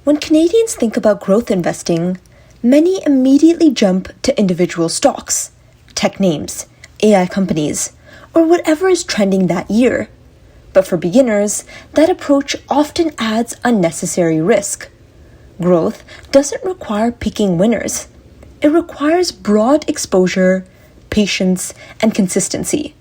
When Canadians think about growth investing, many immediately jump to individual stocks, tech names, AI companies, or whatever is trending that year. But for beginners, that approach often adds unnecessary risk. Growth doesn't require picking winners. It requires broad exposure, patience, and consistency.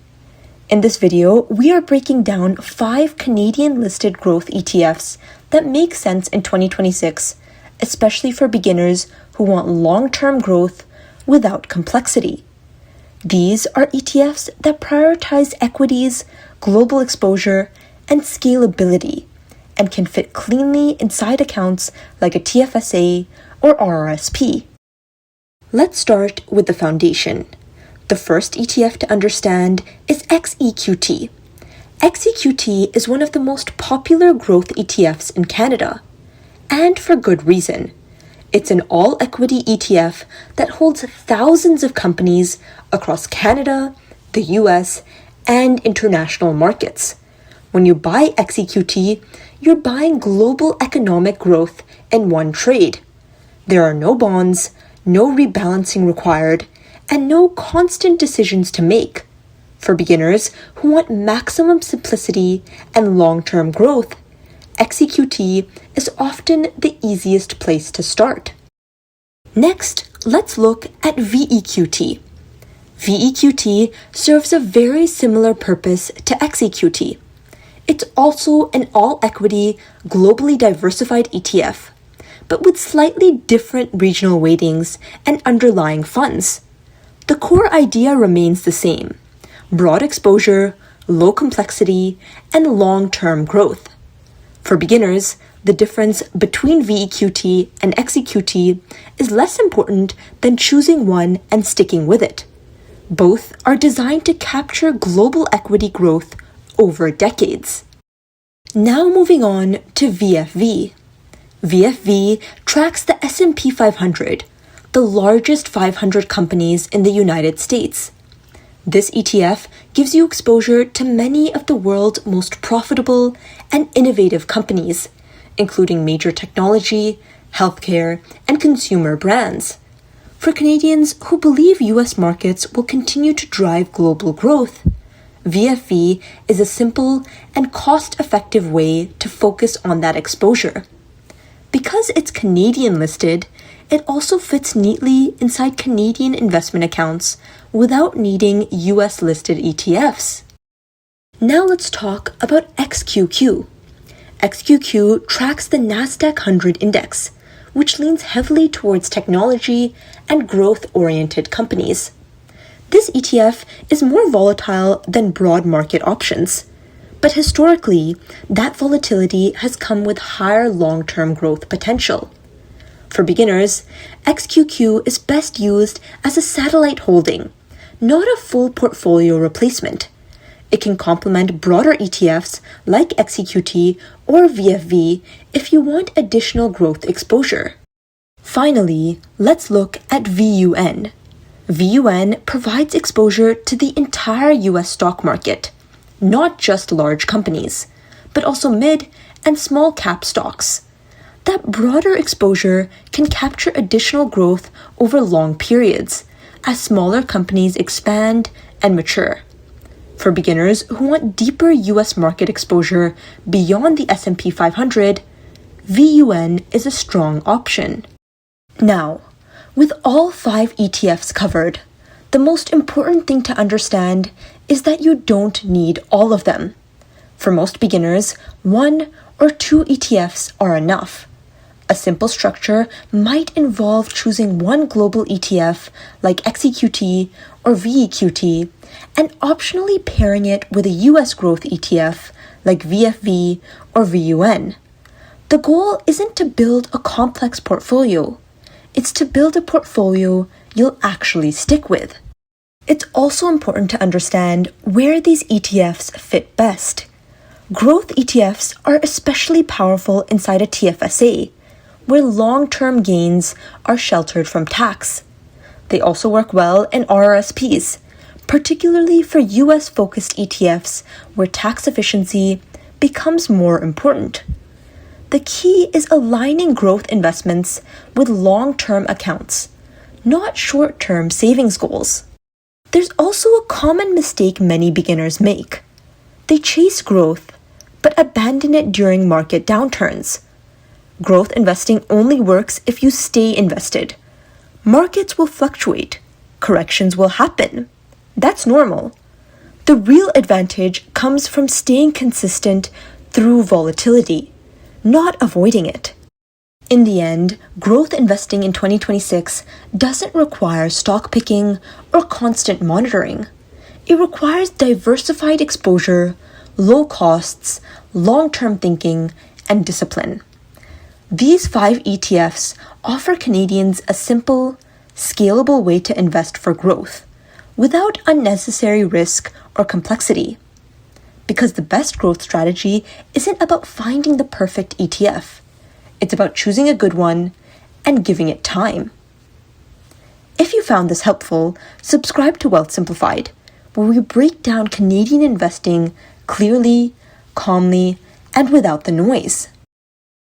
In this video, we are breaking down 5 Canadian-listed growth ETFs that make sense in 2026, especially for beginners who want long-term growth without complexity. These are ETFs that prioritize equities, global exposure, and scalability, and can fit cleanly inside accounts like a TFSA or RRSP. Let's start with the foundation. The first ETF to understand is XEQT. XEQT is one of the most popular growth ETFs in Canada, and for good reason. It's an all-equity ETF that holds thousands of companies across Canada, the US, and international markets. When you buy XEQT, you're buying global economic growth in one trade. There are no bonds, no rebalancing required, and no constant decisions to make. For beginners who want maximum simplicity and long-term growth, XEQT is often the easiest place to start. Next, let's look at VEQT. VEQT serves a very similar purpose to XEQT. It's also an all-equity, globally diversified ETF, but with slightly different regional weightings and underlying funds. The core idea remains the same: broad exposure, low complexity, and long-term growth. For beginners, the difference between VEQT and XEQT is less important than choosing one and sticking with it. Both are designed to capture global equity growth over decades. Now moving on to VFV. VFV tracks the S&P 500, the largest 500 companies in the United States. This ETF gives you exposure to many of the world's most profitable and innovative companies, including major technology, healthcare, and consumer brands. For Canadians who believe US markets will continue to drive global growth, VFV is a simple and cost-effective way to focus on that exposure. Because it's Canadian listed, it also fits neatly inside Canadian investment accounts without needing US listed ETFs. Now let's talk about XQQ. XQQ tracks the Nasdaq 100 index, which leans heavily towards technology and growth-oriented companies. This ETF is more volatile than broad market options, but historically, that volatility has come with higher long-term growth potential. For beginners, XQQ is best used as a satellite holding, not a full portfolio replacement. It can complement broader ETFs like XEQT or VFV if you want additional growth exposure. Finally, let's look at VUN. VUN provides exposure to the entire US stock market, not just large companies, but also mid and small cap stocks. That broader exposure can capture additional growth over long periods as smaller companies expand and mature. For beginners who want deeper US market exposure beyond the S&P 500, VUN is a strong option. Now, with all 5 ETFs covered, the most important thing to understand is that you don't need all of them. For most beginners, 1 or 2 ETFs are enough. A simple structure might involve choosing one global ETF like XEQT or VEQT and optionally pairing it with a US growth ETF like VFV or VUN. The goal isn't to build a complex portfolio. It's to build a portfolio you'll actually stick with. It's also important to understand where these ETFs fit best. Growth ETFs are especially powerful inside a TFSA, where long-term gains are sheltered from tax. They also work well in RRSPs, particularly for US-focused ETFs where tax efficiency becomes more important. the key is aligning growth investments with long-term accounts, not short-term savings goals. There's also a common mistake many beginners make. They chase growth, but abandon it during market downturns. Growth investing only works if you stay invested. Markets will fluctuate. Corrections will happen. That's normal. The real advantage comes from staying consistent through volatility, not avoiding it. In the end, growth investing in 2026 doesn't require stock picking or constant monitoring. It requires diversified exposure, low costs, long-term thinking, and discipline. These 5 ETFs offer Canadians a simple, scalable way to invest for growth, without unnecessary risk or complexity. Because the best growth strategy isn't about finding the perfect ETF. It's about choosing a good one and giving it time. If you found this helpful, subscribe to Wealth Simplified, where we break down Canadian investing clearly, calmly, and without the noise.